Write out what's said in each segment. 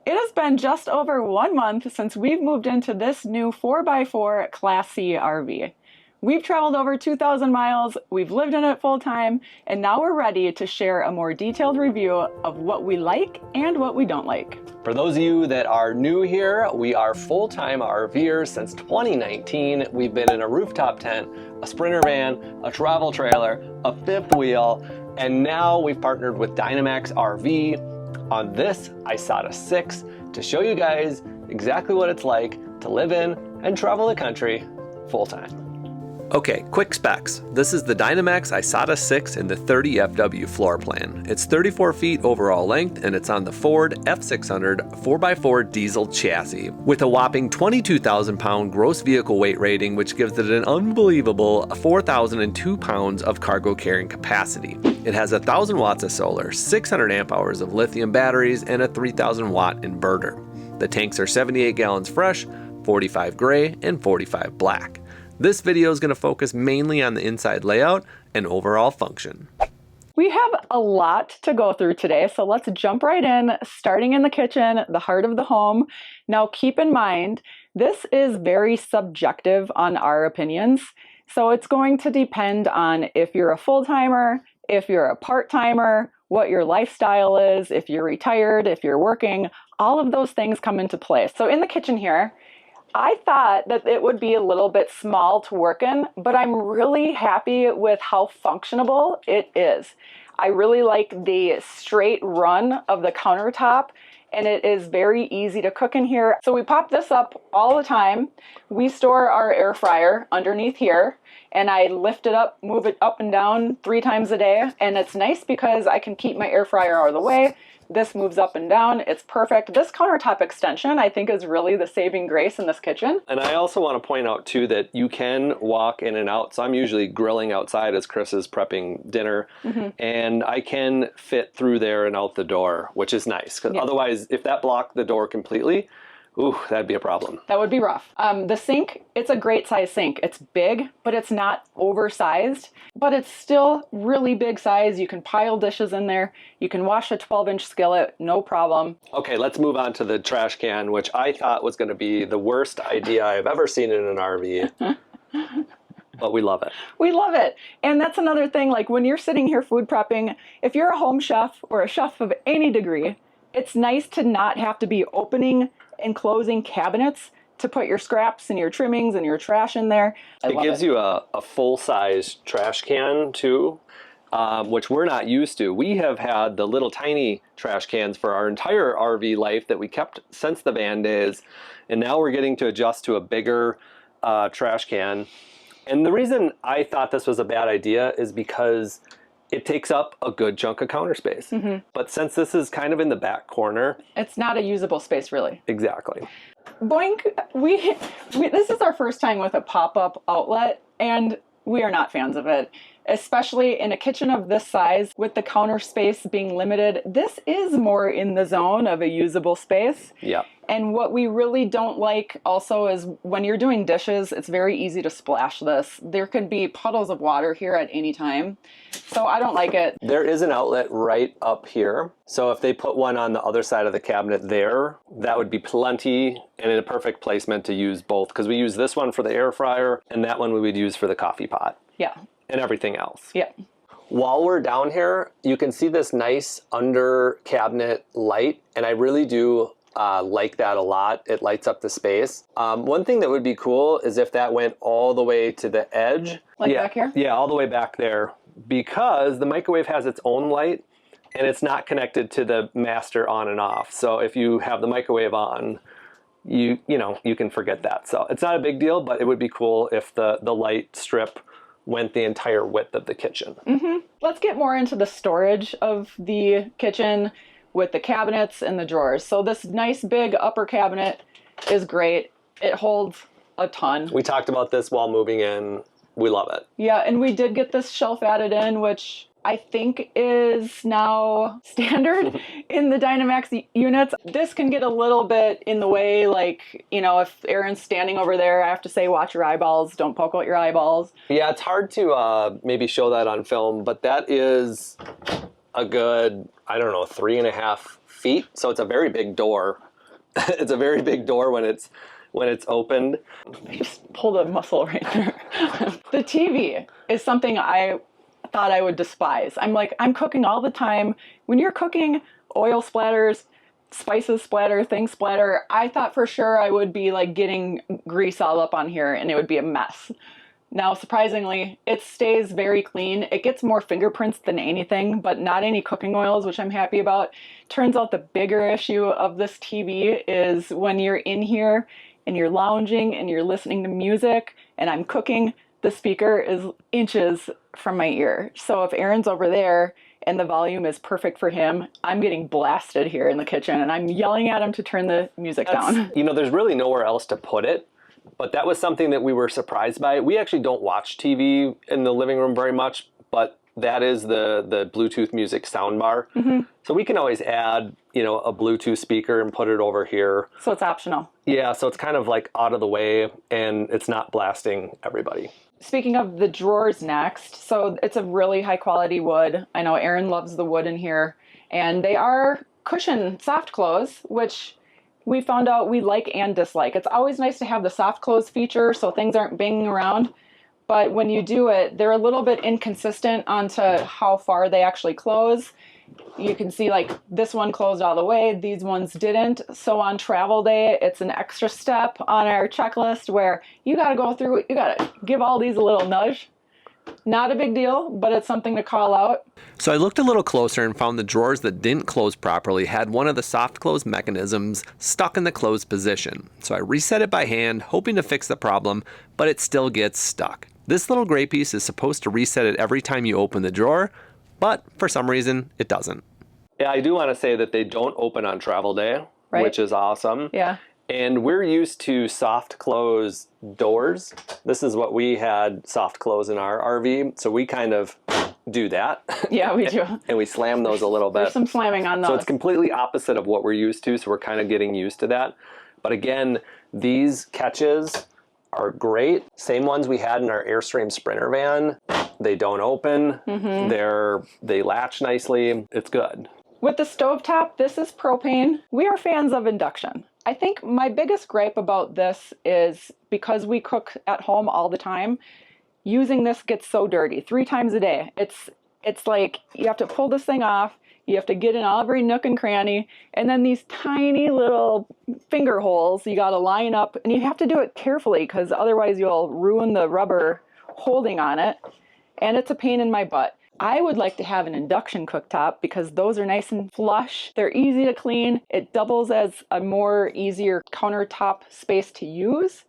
It has been just over 1 month since we've moved into this new 4x4 Class C RV. We've traveled over 2,000 miles, we've lived in it full time, and now we're ready to share a more detailed review of what we like and what we don't like. For those of you that are new here, we are full-time RVers since 2019. We've been in a rooftop tent, a Sprinter van, a travel trailer, a fifth wheel, and now we've partnered with Dynamax RV on this Isata 6 to show you guys exactly what it's like to live in and travel the country full-time. Okay, quick specs. This is the Dynamax Isata 6 in the 30 FW floor plan. It's 34 feet overall length and it's on the Ford F600 4x4 diesel chassis with a whopping 22,000 pound gross vehicle weight rating, which gives it an unbelievable 4,002 pounds of cargo carrying capacity. It has 1,000 watts of solar, 600 amp hours of lithium batteries, and a 3,000 watt inverter. The tanks are 78 gallons fresh, 45 gray, and 45 black. This video is going to focus mainly on the inside layout and overall function. We have a lot to go through today, so let's jump right in, starting in the kitchen, the heart of the home. Now keep in mind, this is very subjective on our opinions, so it's going to depend on if you're a full-timer, if you're a part-timer, what your lifestyle is, if you're retired, if you're working, all of those things come into play. So in the kitchen here, I thought that it would be a little bit small to work in, but I'm really happy with how functionable it is. I really like the straight run of the countertop, and it is very easy to cook in here. So we pop this up all the time. We store our air fryer underneath here, and I lift it up, move it up and down 3 times a day, and it's nice because I can keep my air fryer out of the way. This moves up and down. It's perfect. This countertop extension, I think, is really the saving grace in this kitchen. And I also want to point out, too, that you can walk in and out. So I'm usually grilling outside as Chris is prepping dinner. And I can fit through there and out the door, which is nice. Because otherwise, if that blocked the door completely, ooh, that'd be a problem. That would be rough. The sink, it's a great size sink. It's big, but it's not oversized, but it's still really big size. You can pile dishes in there. You can wash a 12-inch skillet, no problem. Okay, let's move on to the trash can, which I thought was going to be the worst idea I've ever seen in an RV. But we love it. We love it. And that's another thing, like when you're sitting here food prepping, if you're a home chef or a chef of any degree, it's nice to not have to be opening and closing cabinets to put your scraps and your trimmings and your trash in there. It gives you a full-size trash can too, which we're not used to. We have had the little tiny trash cans for our entire RV life that we kept since the van days, and now we're getting to adjust to a bigger trash can. And the reason I thought this was a bad idea is because it takes up a good chunk of counter space. But since this is kind of in the back corner, it's not a usable space, really. Exactly. Boink, this is our first time with a pop-up outlet, and we are not fans of it. Especially in a kitchen of this size, with the counter space being limited, this is more in the zone of a usable space. Yeah. And what we really don't like also is when you're doing dishes, it's very easy to splash this. There could be puddles of water here at any time. So I don't like it. There is an outlet right up here. So if they put one on the other side of the cabinet there, that would be plenty and in a perfect placement to use both. Because we use this one for the air fryer and that one we would use for the coffee pot. Yeah. And everything else. Yeah. While we're down here, you can see this nice under cabinet light. And I really do like that a lot. It lights up the space. One thing that would be cool is if that went all the way to the edge. Like back here? Yeah, all the way back there. Because the microwave has its own light and it's not connected to the master on and off. So if you have the microwave on, you can forget that. So it's not a big deal, but it would be cool if the light strip went the entire width of the kitchen. Let's get more into the storage of the kitchen with the cabinets and the drawers. So this nice big upper cabinet is great. It holds a ton. We talked about this while moving in. We love it. Yeah, and we did get this shelf added in, which I think is now standard in the Dynamax units. This can get a little bit in the way, like, if Aaron's standing over there, I have to say, watch your eyeballs, don't poke out your eyeballs. Yeah, it's hard to maybe show that on film, but that is a good, 3.5 feet. So it's a very big door. It's a very big door when it's opened. I just pulled a muscle right there. The TV is something I thought I would despise. I'm like, I'm cooking all the time. When you're cooking, oil splatters, spices splatter, things splatter. I thought for sure I would be like getting grease all up on here and it would be a mess. Now, surprisingly, it stays very clean. It gets more fingerprints than anything, but not any cooking oils, which I'm happy about. Turns out the bigger issue of this TV is when you're in here and you're lounging and you're listening to music and I'm cooking, the speaker is inches from my ear. So if Aaron's over there and the volume is perfect for him, I'm getting blasted here in the kitchen and I'm yelling at him to turn the music down. You know, there's really nowhere else to put it. But that was something that we were surprised by. We actually don't watch TV in the living room very much, but that is the Bluetooth music soundbar. Mm-hmm. So we can always add, you know, a Bluetooth speaker and put it over here. So it's optional. Yeah, so it's kind of like out of the way and it's not blasting everybody. Speaking of the drawers next, so it's a really high quality wood. I know Aaron loves the wood in here. And they are cushion soft close, which we found out we like and dislike. It's always nice to have the soft close feature so things aren't banging around. But when you do it, they're a little bit inconsistent onto how far they actually close. You can see like this one closed all the way, these ones didn't. So on travel day, it's an extra step on our checklist where you gotta go through, you gotta give all these a little nudge. Not a big deal, but it's something to call out. So I looked a little closer and found the drawers that didn't close properly had one of the soft close mechanisms stuck in the closed position. So I reset it by hand, hoping to fix the problem, but it still gets stuck. This little gray piece is supposed to reset it every time you open the drawer, but for some reason it doesn't. Yeah, I do want to say that they don't open on travel day, right, which is awesome. Yeah. And we're used to soft close doors. This is what we had soft close in our RV. So we kind of do that. Yeah, we do. And we slam those a little bit. There's some slamming on those. So it's completely opposite of what we're used to. So we're kind of getting used to that. But again, these catches are great. Same ones we had in our Airstream Sprinter van. They don't open. Mm-hmm. They latch nicely. It's good. With the stovetop, this is propane. We are fans of induction. I think my biggest gripe about this is because we cook at home all the time, using this gets so dirty 3 times a day. It's like you have to pull this thing off, you have to get in every nook and cranny, and then these tiny little finger holes you got to line up, and you have to do it carefully because otherwise you'll ruin the rubber holding on it, and it's a pain in my butt. I would like to have an induction cooktop because those are nice and flush. They're easy to clean. It doubles as a more easier countertop space to use.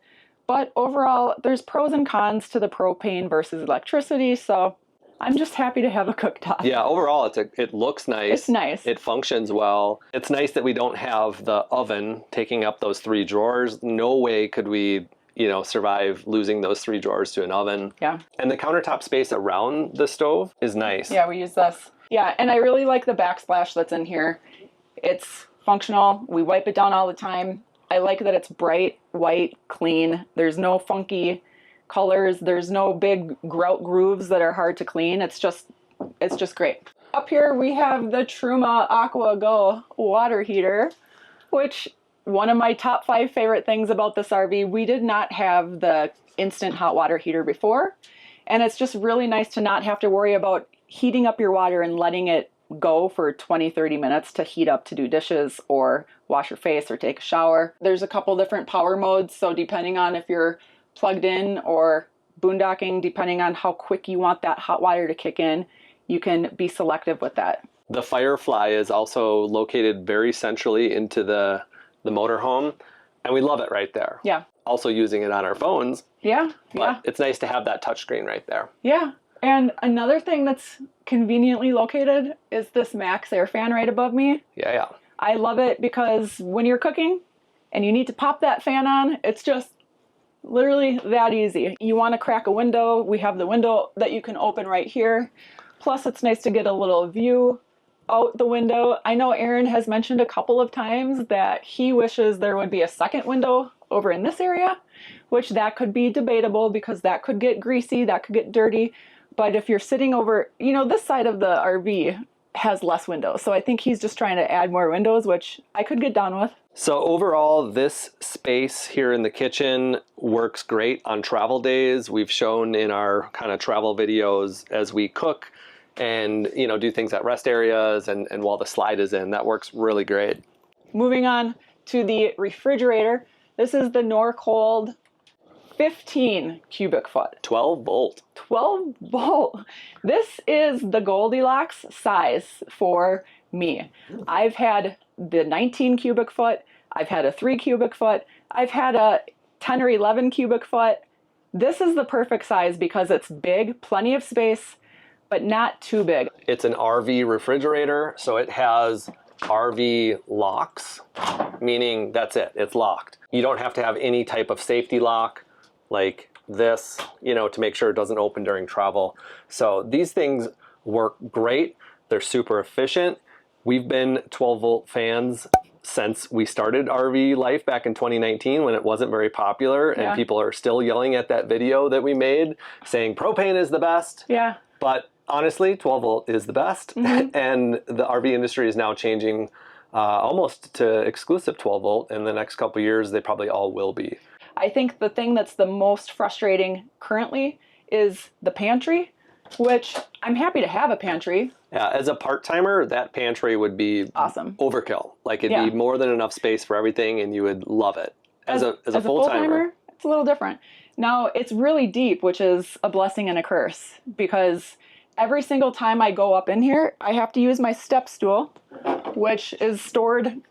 But overall, there's pros and cons to the propane versus electricity. So I'm just happy to have a cooktop. Yeah, overall, it looks nice. It's nice. It functions well. It's nice that we don't have the oven taking up those 3 drawers. No way could we survive losing those 3 drawers to an oven. Yeah. And the countertop space around the stove is nice. Yeah, we use this. Yeah, and I really like the backsplash that's in here. It's functional. We wipe it down all the time. I like that it's bright, white, clean. There's no funky colors. There's no big grout grooves that are hard to clean. It's just great. Up here we have the Truma Aqua Go water heater, which one of my top 5 favorite things about this RV, we did not have the instant hot water heater before. And it's just really nice to not have to worry about heating up your water and letting it go for 20-30 minutes to heat up to do dishes or wash your face or take a shower. There's a couple different power modes, so depending on if you're plugged in or boondocking, depending on how quick you want that hot water to kick in, you can be selective with that. The Firefly is also located very centrally into the motorhome, and we love it right there. Yeah. Also using it on our phones. Yeah. But it's nice to have that touchscreen right there. Yeah. And another thing that's conveniently located is this Max air fan right above me. Yeah. I love it because when you're cooking and you need to pop that fan on, it's just literally that easy. You want to crack a window, we have the window that you can open right here. Plus it's nice to get a little view out the window. I know Aaron has mentioned a couple of times that he wishes there would be a second window over in this area, which that could be debatable because that could get greasy, that could get dirty. But if you're sitting over, this side of the RV, has less windows. So I think he's just trying to add more windows, which I could get down with. So overall, this space here in the kitchen works great on travel days. We've shown in our kind of travel videos as we cook and, you know, do things at rest areas and while the slide is in, that works really great. Moving on to the refrigerator. This is the Norcold 15 cubic foot. 12 volt. 12 volt. This is the Goldilocks size for me. I've had the 19 cubic foot. I've had a 3 cubic foot. I've had a 10 or 11 cubic foot. This is the perfect size because it's big, plenty of space, but not too big. It's an RV refrigerator, so it has RV locks, meaning that's it, it's locked. You don't have to have any type of safety lock like this, you know, to make sure it doesn't open during travel. So these things work great. They're super efficient. We've been 12 volt fans since we started RV life back in 2019 when it wasn't very popular, and people are still yelling at that video that we made saying propane is the best. Yeah. But honestly, 12 volt is the best. And the RV industry is now changing almost to exclusive 12 volt. In the next couple of years, they probably all will be. I think the thing that's the most frustrating currently is the pantry, which I'm happy to have a pantry. Yeah, as a part-timer, that pantry would be awesome. Overkill. Like it'd be more than enough space for everything and you would love it. As a full-timer, it's a little different. Now, it's really deep, which is a blessing and a curse, because every single time I go up in here, I have to use my step stool, which is stored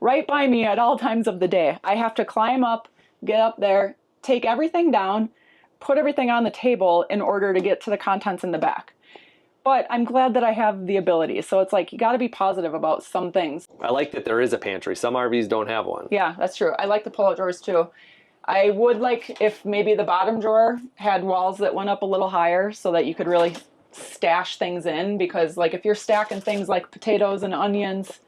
right by me at all times of the day. I have to climb up, get up there, take everything down, put everything on the table in order to get to the contents in the back. But I'm glad that I have the ability. So it's like, you got to be positive about some things. I like that there is a pantry. Some RVs don't have one. Yeah, that's true. I like the pull-out drawers too. I would like if maybe the bottom drawer had walls that went up a little higher so that you could really stash things in, because like if you're stacking things like potatoes and onions,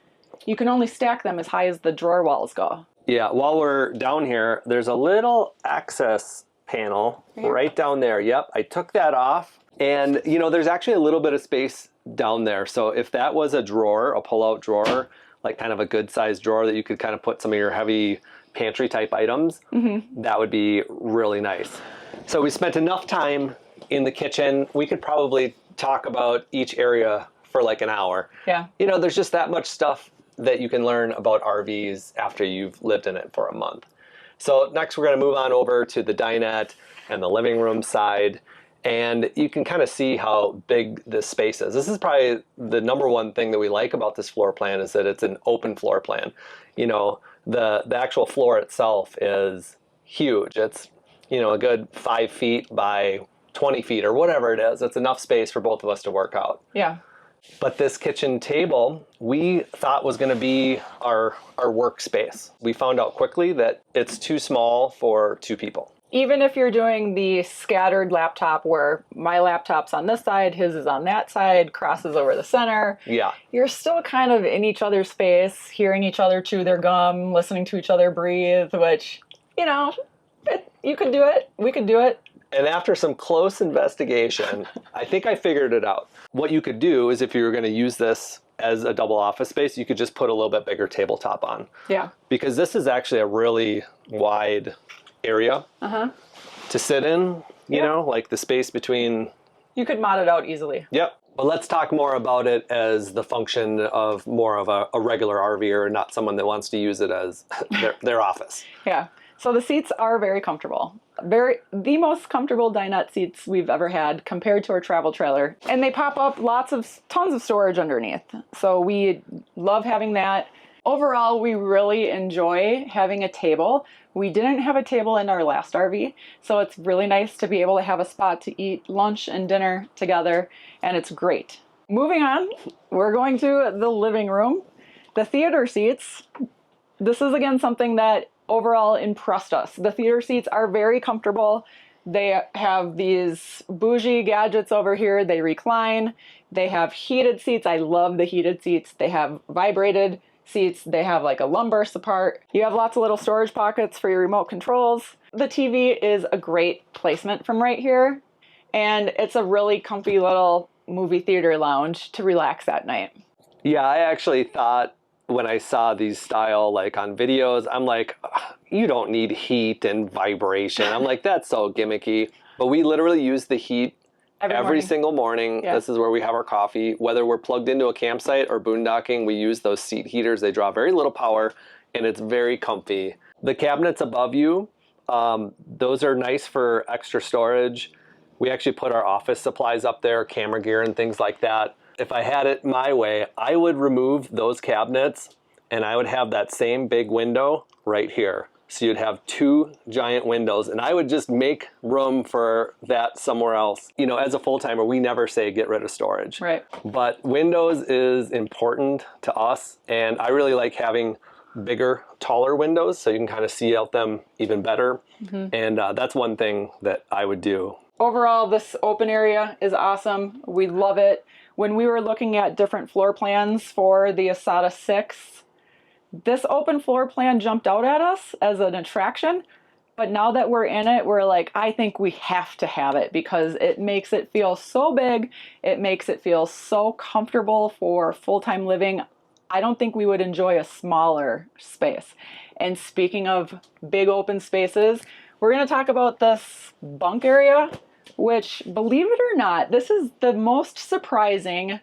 you can only stack them as high as the drawer walls go. Yeah, while we're down here, there's a little access panel right down there. Yep, I took that off. And, you know, there's actually a little bit of space down there. So if that was a drawer, a pull-out drawer, like kind of a good-sized drawer that you could kind of put some of your heavy pantry-type items, that would be really nice. So we spent enough time in the kitchen. We could probably talk about each area for like an hour. Yeah. You know, there's just that much stuff that you can learn about RVs after you've lived in it for a month. So next we're going to move on over to the dinette and the living room side. And you can kind of see how big this space is. This is probably the number one thing that we like about this floor plan, is that it's an open floor plan. You know, the actual floor itself is huge. It's, you know, a good 5 feet by 20 feet or whatever it is. It's enough space for both of us to work out. Yeah. But this kitchen table, we thought was going to be our workspace. We found out quickly that it's too small for 2 people. Even if you're doing the scattered laptop where my laptop's on this side, his is on that side, crosses over the center. Yeah. You're still kind of in each other's space, hearing each other chew their gum, listening to each other breathe, which, you know, you could do it. We could do it. And after some close investigation, I think I figured it out. What you could do is if you were going to use this as a double office space, you could just put a little bit bigger tabletop on. Yeah. Because this is actually a really wide area to sit in, you know, like the space between. You could mod it out easily. Yep. But let's talk more about it as the function of more of a regular RVer, not someone that wants to use it as their office. Yeah. So the seats are very comfortable. The most comfortable dinette seats we've ever had compared to our travel trailer. And they pop up tons of storage underneath. So we love having that. Overall, we really enjoy having a table. We didn't have a table in our last RV, so it's really nice to be able to have a spot to eat lunch and dinner together, and it's great. Moving on, we're going to the living room. The theater seats, this is again something that overall impressed us. The theater seats are very comfortable. They have these bougie gadgets over here. They recline. They have heated seats. I love the heated seats. They have vibrated seats. They have like a lumbar support. You have lots of little storage pockets for your remote controls. The TV is a great placement from right here. And it's a really comfy little movie theater lounge to relax at night. Yeah, I actually thought when I saw these style like on videos, I'm like, "Ugh, you don't need heat and vibration." I'm like, that's so gimmicky. But we literally use the heat Every every morning. single morning. Yeah. This is where we have our coffee. Whether we're plugged into a campsite or boondocking, we use those seat heaters. They draw very little power and it's very comfy. The cabinets above you, those are nice for extra storage. We actually put our office supplies up there, camera gear and things like that. If I had it my way, I would remove those cabinets and I would have that same big window right here. So you'd have two giant windows and I would just make room for that somewhere else. You know, as a full-timer, we never say get rid of storage. Right. But windows is important to us and I really like having bigger, taller windows so you can kind of see out them even better. And that's one thing that I would do. Overall, this open area is awesome. We love it. When we were looking at different floor plans for the Isata 6, this open floor plan jumped out at us as an attraction. But now that we're in it, we're like, I think we have to have it because it makes it feel so big. It makes it feel so comfortable for full-time living. I don't think we would enjoy a smaller space. And speaking of big open spaces, we're going to talk about this bunk area, which, believe it or not, this is the most surprising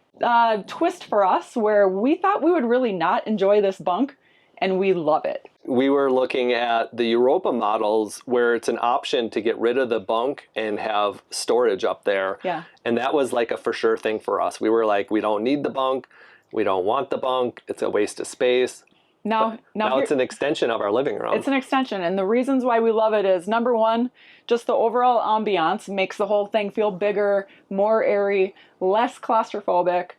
twist for us, where we thought we would really not enjoy this bunk, and we love it. We were looking at the Europa models where it's an option to get rid of the bunk and have storage up there. Yeah. And that was like a for sure thing for us. We were like, we don't need the bunk. We don't want the bunk. It's a waste of space. Now It's an extension of our living room. It's an extension, and the reasons why we love it is, number one, just the overall ambiance makes the whole thing feel bigger, more airy, less claustrophobic.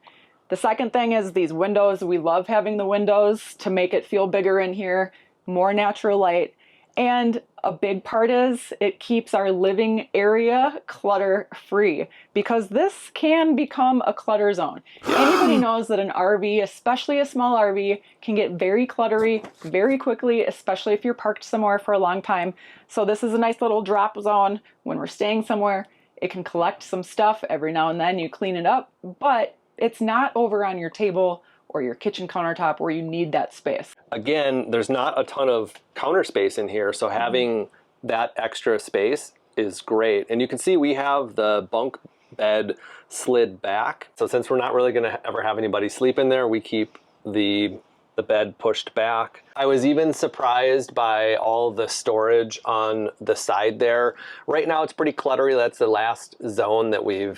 The second thing is these windows. We love having the windows to make it feel bigger in here, more natural light. And a big part is it keeps our living area clutter-free, because this can become a clutter zone. Anybody knows that an RV, especially a small RV, can get very cluttery very quickly, especially if you're parked somewhere for a long time. So this is a nice little drop zone when we're staying somewhere. It can collect some stuff every now and then. You clean it up, but it's not over on your table or your kitchen countertop where you need that space. Again, there's not a ton of counter space in here, so having that extra space is great. And you can see we have the bunk bed slid back. So since we're not really gonna ever have anybody sleep in there, we keep the bed pushed back. I was even surprised by all the storage on the side there. Right now it's pretty cluttery. That's the last zone that we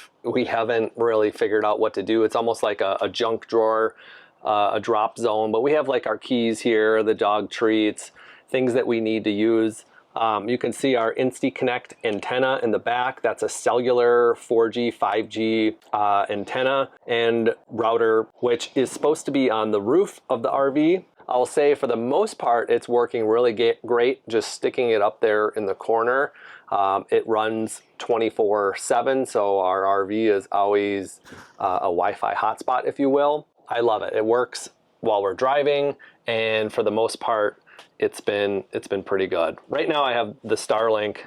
haven't really figured out what to do. It's almost like a junk drawer, a drop zone, but we have like our keys here, the dog treats, things that we need to use. You can see our InstiConnect antenna in the back. That's a cellular 4G, 5G antenna and router, which is supposed to be on the roof of the RV. I'll say for the most part, it's working really great, just sticking it up there in the corner. It runs 24/7, so our RV is always a Wi-Fi hotspot, if you will. I love it. It works while we're driving, and for the most part, it's been pretty good. Right now I have the Starlink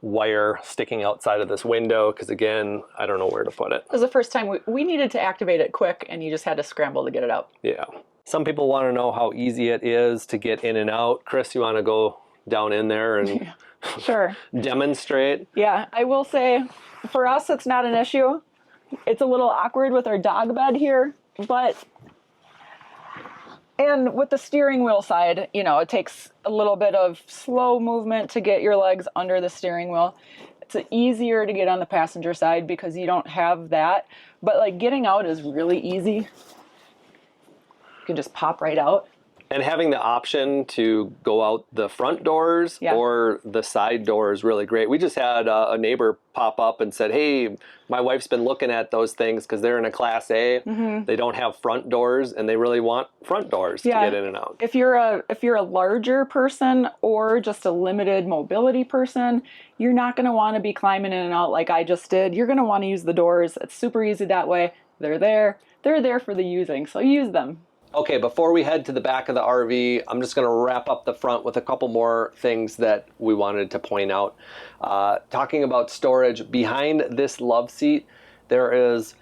wire sticking outside of this window because, again, I don't know where to put it. It was the first time we needed to activate it quick, and you just had to scramble to get it out. Yeah. Some people want to know how easy it is to get in and out. Chris, you want to go down in there and Sure. demonstrate? Yeah, I will say for us it's not an issue. It's a little awkward with our dog bed here, and with the steering wheel side, you know, it takes a little bit of slow movement to get your legs under the steering wheel. It's easier to get on the passenger side because you don't have that. But like getting out is really easy. You can just pop right out. And having the option to go out the front doors or the side door is really great. We just had a neighbor pop up and said, hey, my wife's been looking at those things because they're in a Class A. They don't have front doors, and they really want front doors to get in and out. If you're a larger person or just a limited mobility person, you're not going to want to be climbing in and out like I just did. You're going to want to use the doors. It's super easy that way. They're there for the using, so use them. Okay, before we head to the back of the RV, I'm just going to wrap up the front with a couple more things that we wanted to point out. Talking about storage, behind this love seat, there is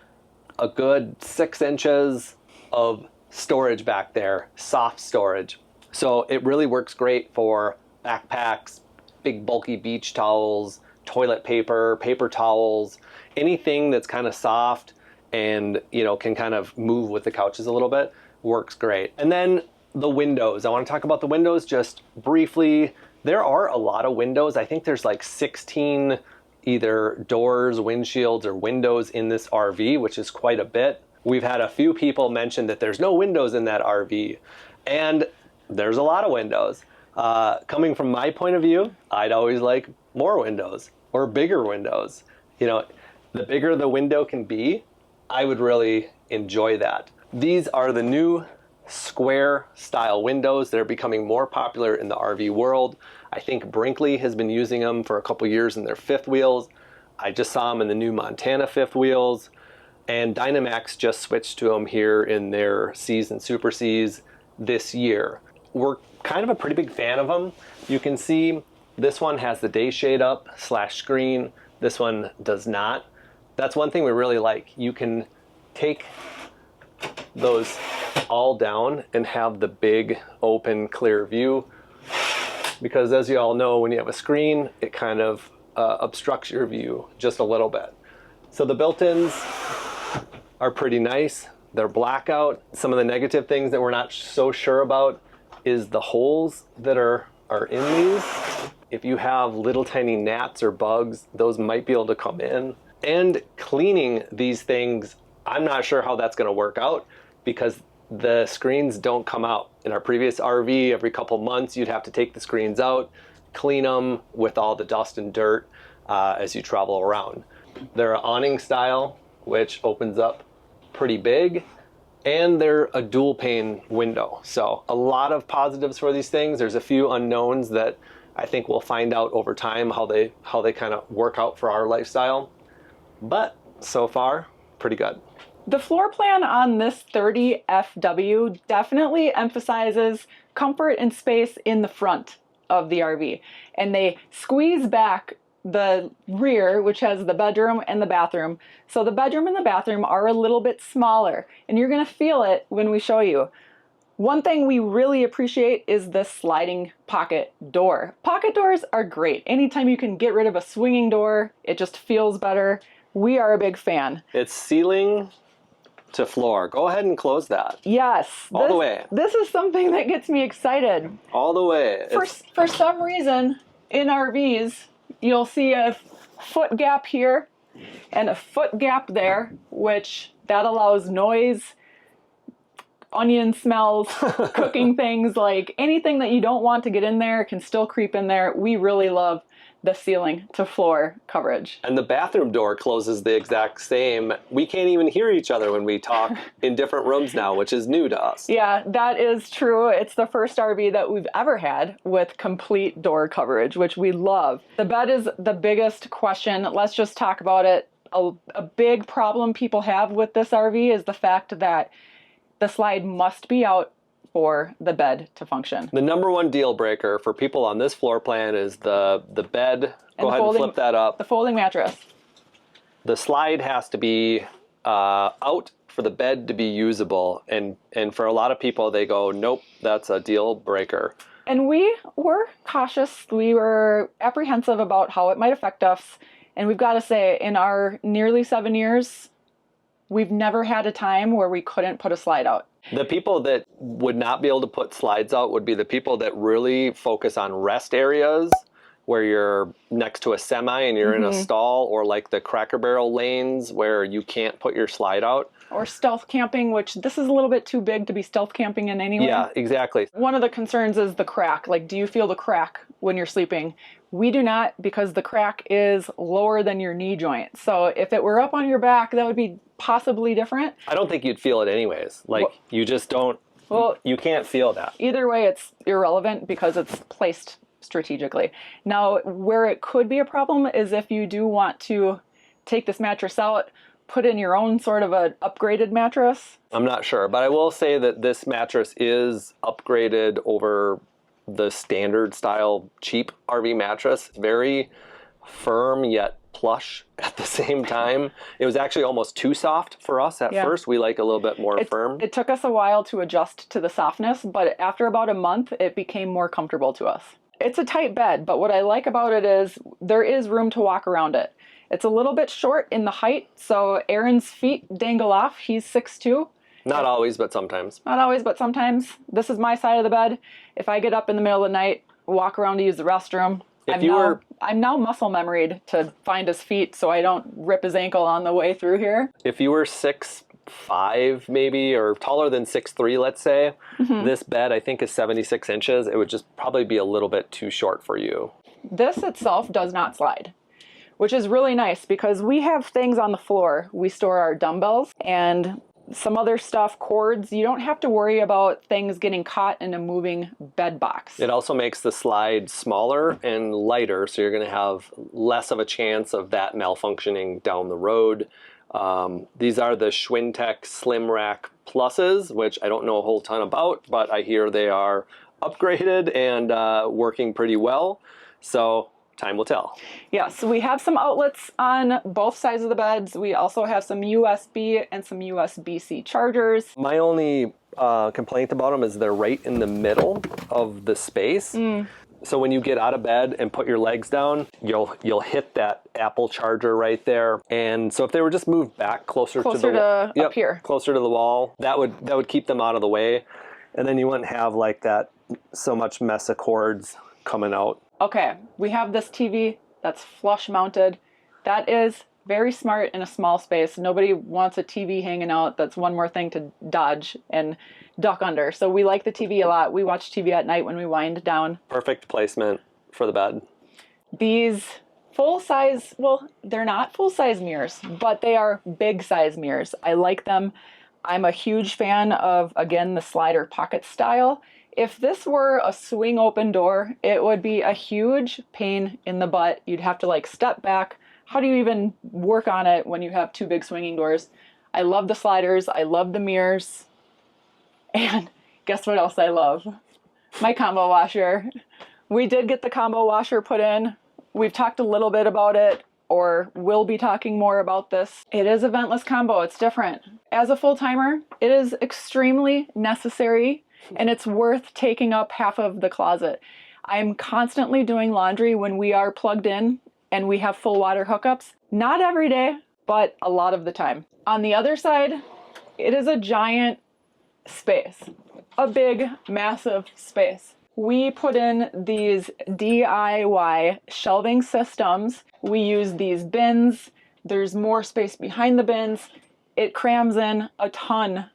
a good 6 inches of storage back there, soft storage. So it really works great for backpacks, big bulky beach towels, toilet paper, paper towels, anything that's kind of soft and, you know, can kind of move with the couches a little bit, works great. And then the windows. I want to talk about the windows just briefly. There are a lot of windows. I think there's like 16 either doors, windshields, or windows in this RV, which is quite a bit. We've had a few people mention that there's no windows in that RV, and there's a lot of windows. Coming from my point of view, I'd always like more windows or bigger windows. You know, the bigger the window can be, I would really enjoy that. These are the new square style windows. They're becoming more popular in the RV world. I think Brinkley has been using them for a couple years in their fifth wheels. I just saw them in the new Montana fifth wheels. And Dynamax just switched to them here in their Cs and Super Cs this year. We're kind of a pretty big fan of them. You can see this one has the day shade up / screen. This one does not. That's one thing we really like. You can take those all down and have the big open clear view, because as you all know, when you have a screen, it kind of obstructs your view just a little bit. So the built-ins are pretty nice. They're blackout. Some of the negative things that we're not so sure about is the holes that are in these. If you have little tiny gnats or bugs, those might be able to come in. And cleaning these things, I'm not sure how that's going to work out, because the screens don't come out. In our previous RV, every couple months, you'd have to take the screens out, clean them with all the dust and dirt as you travel around. They're an awning style, which opens up pretty big, and they're a dual pane window. So a lot of positives for these things. There's a few unknowns that I think we'll find out over time how they kind of work out for our lifestyle. But so far, pretty good. The floor plan on this 30FW definitely emphasizes comfort and space in the front of the RV. And they squeeze back the rear, which has the bedroom and the bathroom. So the bedroom and the bathroom are a little bit smaller, and you're going to feel it when we show you. One thing we really appreciate is the sliding pocket door. Pocket doors are great. Anytime you can get rid of a swinging door, it just feels better. We are a big fan. It's ceiling to floor. Go ahead and close that. Yes. All the way. This is something that gets me excited. All the way. For some reason, in RVs, you'll see a foot gap here and a foot gap there, which that allows noise, onion smells, cooking things, like anything that you don't want to get in there can still creep in there. We really love the ceiling to floor coverage. And the bathroom door closes the exact same. We can't even hear each other when we talk in different rooms now, which is new to us. Yeah, that is true. It's the first RV that we've ever had with complete door coverage, which we love. The bed is the biggest question. Let's just talk about it. A big problem people have with this RV is the fact that the slide must be out for the bed to function. The number one deal breaker for people on this floor plan is the bed. Go ahead and flip that up. The folding mattress. The slide has to be out for the bed to be usable. And for a lot of people, they go, nope, that's a deal breaker. And we were cautious. We were apprehensive about how it might affect us. And we've got to say, in our nearly 7 years, we've never had a time where we couldn't put a slide out. The people that would not be able to put slides out would be the people that really focus on rest areas where you're next to a semi and you're in a stall, or like the Cracker Barrel lanes where you can't put your slide out. Or stealth camping, which this is a little bit too big to be stealth camping in anyway. Yeah, exactly. One of the concerns is the crack. Like, do you feel the crack when you're sleeping? We do not, because the crack is lower than your knee joint. So if it were up on your back, that would be possibly different. I don't think you'd feel it anyways. Like, you just don't, you can't feel that. Either way, it's irrelevant because it's placed strategically. Now, where it could be a problem is if you do want to take this mattress out, put in your own sort of an upgraded mattress. I'm not sure, but I will say that this mattress is upgraded over the standard style cheap RV mattress. Very firm yet plush at the same time. It was actually almost too soft for us at first. We like a little bit more firm. It took us a while to adjust to the softness, but after about a month, it became more comfortable to us. It's a tight bed, but what I like about it is there is room to walk around it. It's a little bit short in the height, so Aaron's feet dangle off. He's 6'2". Not always, but sometimes. Not always, but sometimes. This is my side of the bed. If I get up in the middle of the night, walk around to use the restroom, I'm now muscle memoried to find his feet so I don't rip his ankle on the way through here. If you were 6'5" maybe, or taller than 6'3", let's say, this bed I think is 76 inches. It would just probably be a little bit too short for you. This itself does not slide, which is really nice because we have things on the floor. We store our dumbbells and some other stuff, cords. You don't have to worry about things getting caught in a moving bed box. It also makes the slide smaller and lighter, so you're going to have less of a chance of that malfunctioning down the road. These are the Schwintek Slim Rack Pluses, which I don't know a whole ton about, but I hear they are upgraded and working pretty well. So time will tell. Yes, we have some outlets on both sides of the beds. We also have some USB and some USB-C chargers. My only complaint about them is they're right in the middle of the space. So when you get out of bed and put your legs down, you'll hit that Apple charger right there. And so if they were just moved back closer to the up here, closer to the wall, that would keep them out of the way. And then you wouldn't have like that so much mess of cords coming out. Okay, we have this TV that's flush mounted. That is very smart in a small space. Nobody wants a TV hanging out. That's one more thing to dodge and duck under. So we like the TV a lot. We watch TV at night when we wind down. Perfect placement for the bed. These full-size, well, they're not full-size mirrors, but they are big-size mirrors. I like them. I'm a huge fan of, again, the slider pocket style. If this were a swing open door, it would be a huge pain in the butt. You'd have to like step back. How do you even work on it when you have two big swinging doors? I love the sliders. I love the mirrors. And guess what else I love? My combo washer. We did get the combo washer put in. We've talked a little bit about it, or will be talking more about this. It is a ventless combo. It's different. As a full-timer, it is extremely necessary. And it's worth taking up half of the closet. I'm constantly doing laundry when we are plugged in and we have full water hookups. Not every day, but a lot of the time. On the other side, it is a giant space. A big, massive space. We put in these DIY shelving systems. We use these bins. There's more space behind the bins. It crams in a ton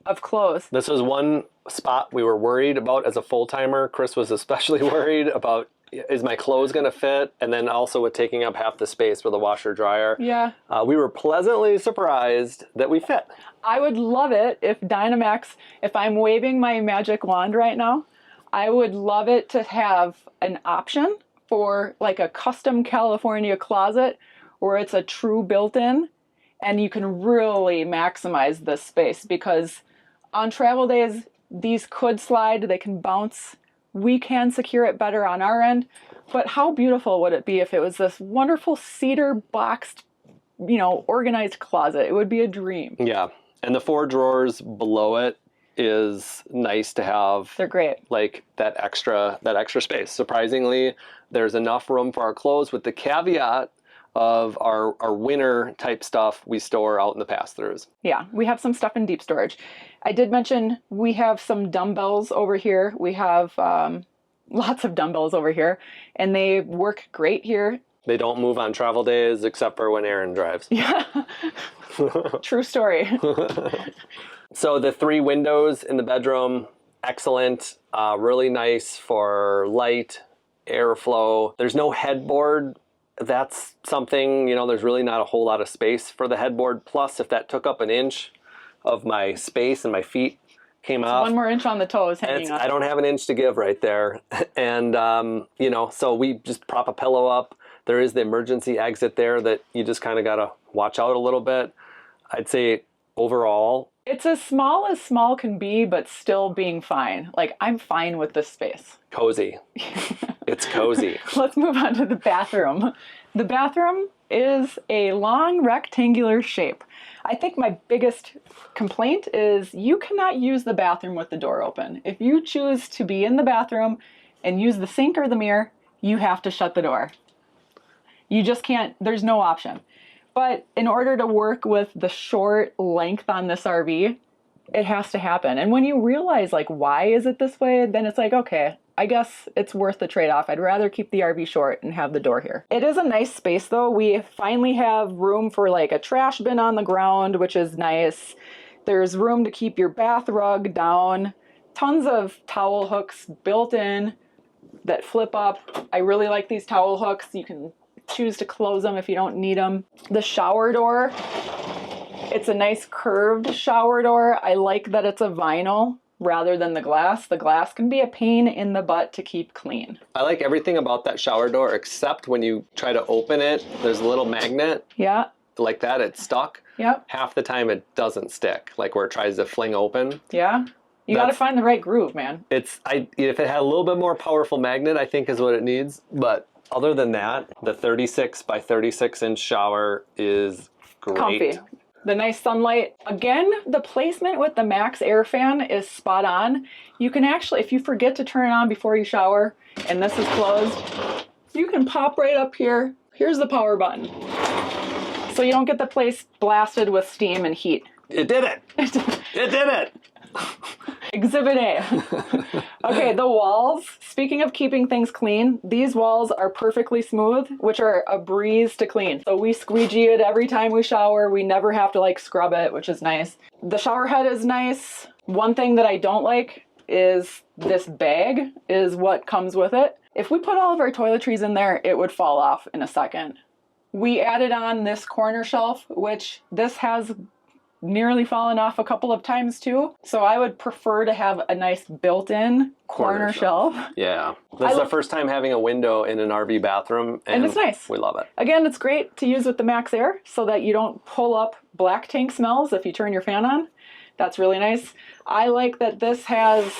of clothes. This was one spot we were worried about as a full-timer. Chris was especially worried about, is my clothes going to fit? And then also with taking up half the space for the washer dryer. Yeah. We were pleasantly surprised that we fit. I would love it if Dynamax, if I'm waving my magic wand right now, I would love it to have an option for like a custom California closet where it's a true built-in and you can really maximize this space, because on travel days, these could slide, they can bounce. We can secure it better on our end, but how beautiful would it be if it was this wonderful cedar boxed, organized closet? It would be a dream. Yeah, and the 4 drawers below it is nice to have. They're great. Like that extra space. Surprisingly, there's enough room for our clothes, with the caveat of our winter type stuff we store out in the pass-throughs. Yeah, we have some stuff in deep storage. I did mention we have some dumbbells over here. We have lots of dumbbells over here, and they work great here. They don't move on travel days except for when Aaron drives. Yeah, true story. So the 3 windows in the bedroom, excellent, really nice for light, airflow. There's no headboard. That's something, there's really not a whole lot of space for the headboard. Plus, if that took up an inch of my space and my feet came off. 1 more inch on the toes hanging up. I don't have an inch to give right there. And, so we just prop a pillow up. There is the emergency exit there that you just kind of got to watch out a little bit. I'd say overall, it's as small can be, but still being fine. Like, I'm fine with this space. Cozy. It's cozy. Let's move on to the bathroom. The bathroom is a long rectangular shape. I think my biggest complaint is you cannot use the bathroom with the door open. If you choose to be in the bathroom and use the sink or the mirror, you have to shut the door. You just can't, there's no option. But in order to work with the short length on this RV, it has to happen. And when you realize, like, why is it this way, then it's like, okay, I guess it's worth the trade-off. I'd rather keep the RV short and have the door here. It is a nice space, though. We finally have room for, like, a trash bin on the ground, which is nice. There's room to keep your bath rug down. Tons of towel hooks built in that flip up. I really like these towel hooks. You can choose to close them if you don't need them. The shower door, it's a nice curved shower door. I like that it's a vinyl rather than the glass. The glass can be a pain in the butt to keep clean. I like everything about that shower door except when you try to open it, there's a little magnet. Yeah. Like that, it's stuck. Yep. Half the time it doesn't stick, like where it tries to fling open. Yeah. You got to find the right groove, man. If it had a little bit more powerful magnet, I think is what it needs. But other than that, the 36 by 36 inch shower is great. Comfy. The nice sunlight. Again, the placement with the Max Air fan is spot on. You can actually, if you forget to turn it on before you shower, and this is closed, you can pop right up here. Here's the power button. So you don't get the place blasted with steam and heat. It did it! It did it! Exhibit A. Okay, the walls. Speaking of keeping things clean, these walls are perfectly smooth, which are a breeze to clean. So we squeegee it every time we shower. We never have to like scrub it, which is nice. The shower head is nice. One thing that I don't like is this bag is what comes with it. If we put all of our toiletries in there, it would fall off in a second. We added on this corner shelf, which this has nearly fallen off a couple of times too. So I would prefer to have a nice built-in corner shelf. Yeah. This is the first time having a window in an RV bathroom. And it's nice. We love it. Again, it's great to use with the Max Air so that you don't pull up black tank smells if you turn your fan on. That's really nice. I like that this has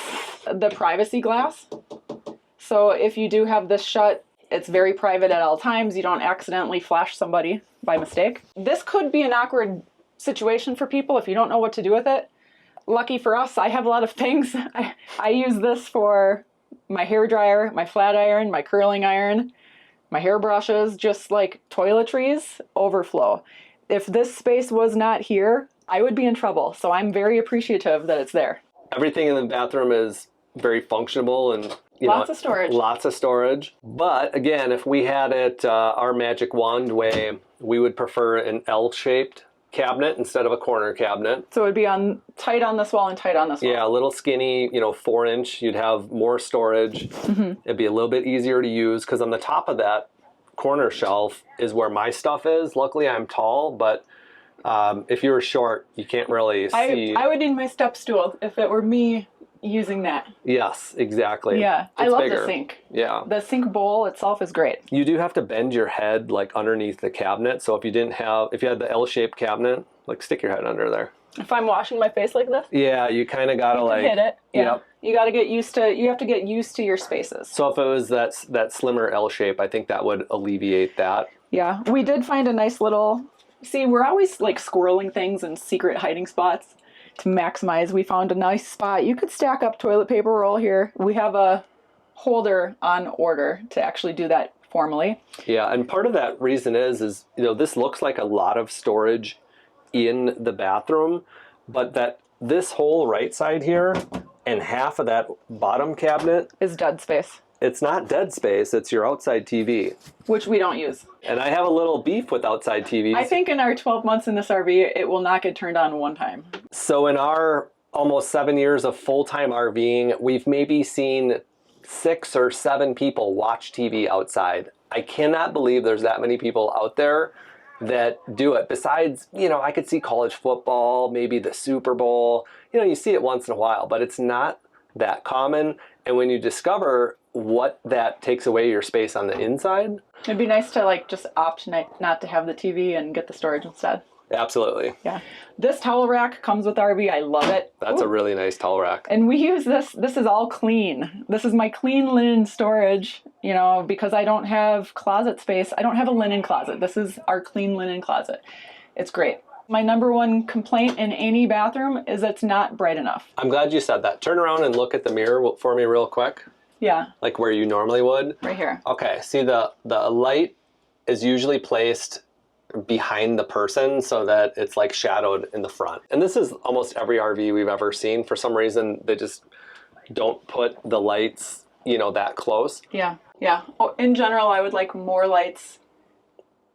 the privacy glass. So if you do have this shut, it's very private at all times. You don't accidentally flash somebody by mistake. This could be an awkward situation for people if you don't know what to do with it. Lucky for us, I have a lot of things. I use this for my hair dryer, my flat iron, my curling iron, my hairbrushes, just like toiletries overflow. If this space was not here, I would be in trouble. So I'm very appreciative that it's there. Everything in the bathroom is very functional and lots of storage. Lots of storage. But again, if we had it our magic wand way, we would prefer an L-shaped cabinet instead of a corner cabinet. So it would be tight on this wall and tight on this wall. Yeah, a little skinny, 4-inch. You'd have more storage. Mm-hmm. It'd be a little bit easier to use because on the top of that corner shelf is where my stuff is. Luckily, I'm tall, but if you were short, you can't really see. I would need my step stool if it were me using that. Yes, exactly. Yeah, I love the sink. Yeah. The sink bowl itself is great. You do have to bend your head like underneath the cabinet. So if you had the L-shaped cabinet, like stick your head under there. If I'm washing my face like this? Yeah, you kind of got to like hit it. Yeah. Yep. You have to get used to your spaces. So if it was that slimmer L shape, I think that would alleviate that. Yeah, we did find a nice little, see, we're always like squirreling things in secret hiding spots. To maximize, we found a nice spot. You could stack up toilet paper roll here. We have a holder on order to actually do that formally. Yeah, and part of that reason is this looks like a lot of storage in the bathroom, but this whole right side here and half of that bottom cabinet is dead space. It's not dead space, it's your outside TV. Which we don't use. And I have a little beef with outside TVs. I think in our 12 months in this RV, it will not get turned on one time. So in our almost 7 years of full-time RVing, we've maybe seen 6 or 7 people watch TV outside. I cannot believe there's that many people out there that do it. Besides, I could see college football, maybe the Super Bowl. You see it once in a while, but it's not that common. And when you discover what that takes away your space on the inside. It'd be nice to just opt not to have the TV and get the storage instead. Absolutely. Yeah. This towel rack comes with RV. I love it. That's a really nice towel rack. And we use this. This is all clean. This is my clean linen storage, you know, because I don't have closet space. I don't have a linen closet. This is our clean linen closet. It's great. My number one complaint in any bathroom is it's not bright enough. I'm glad you said that. Turn around and look at the mirror for me real quick. Yeah. Like where you normally would. Right here. Okay, see the light is usually placed behind the person so that it's like shadowed in the front. And this is almost every RV we've ever seen. For some reason, they just don't put the lights, you know, that close. Yeah. Yeah. Oh, in general, I would like more lights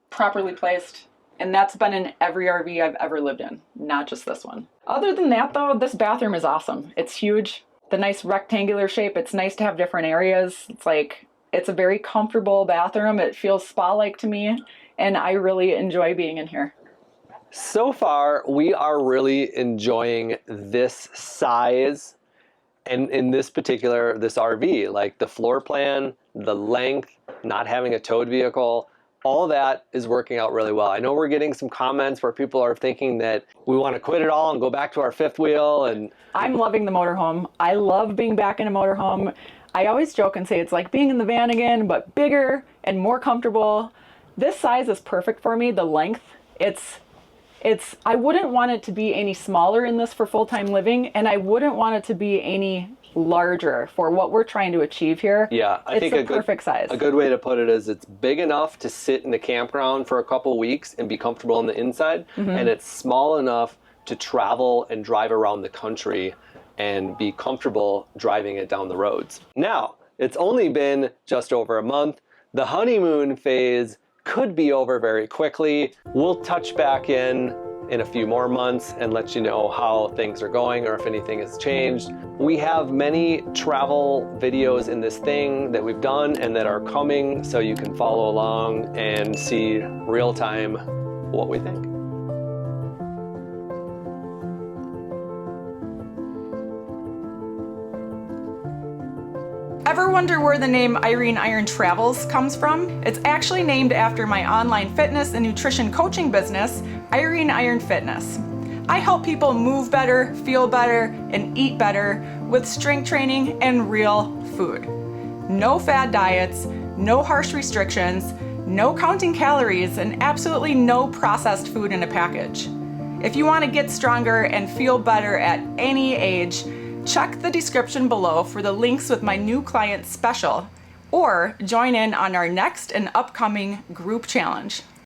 properly placed. And that's been in every RV I've ever lived in, not just this one. Other than that, though, this bathroom is awesome. It's huge. The nice rectangular shape. It's nice to have different areas. It's a very comfortable bathroom. It feels spa-like to me, and I really enjoy being in here. So far, we are really enjoying this size and in this RV, like the floor plan, the length, not having a towed vehicle. All that is working out really well. I know we're getting some comments where people are thinking that we want to quit it all and go back to our fifth wheel. And I'm loving the motorhome. I love being back in a motorhome. I always joke and say it's like being in the van again, but bigger and more comfortable. This size is perfect for me. The length, I wouldn't want it to be any smaller in this for full-time living, and I wouldn't want it to be any larger for what we're trying to achieve here. Yeah, I think it's the perfect size. A good way to put it is it's big enough to sit in the campground for a couple weeks and be comfortable on the inside, and it's small enough to travel and drive around the country and be comfortable driving it down the roads. Now, it's only been just over a month. The honeymoon phase could be over very quickly. We'll touch back in a few more months and let you know how things are going or if anything has changed. We have many travel videos in this thing that we've done and that are coming, so you can follow along and see real time what we think. Ever wonder where the name Irene Iron Travels comes from? It's actually named after my online fitness and nutrition coaching business, Irene Iron Fitness. I help people move better, feel better, and eat better with strength training and real food. No fad diets, no harsh restrictions, no counting calories, and absolutely no processed food in a package. If you want to get stronger and feel better at any age, check the description below for the links with my new client special, or join in on our next and upcoming group challenge.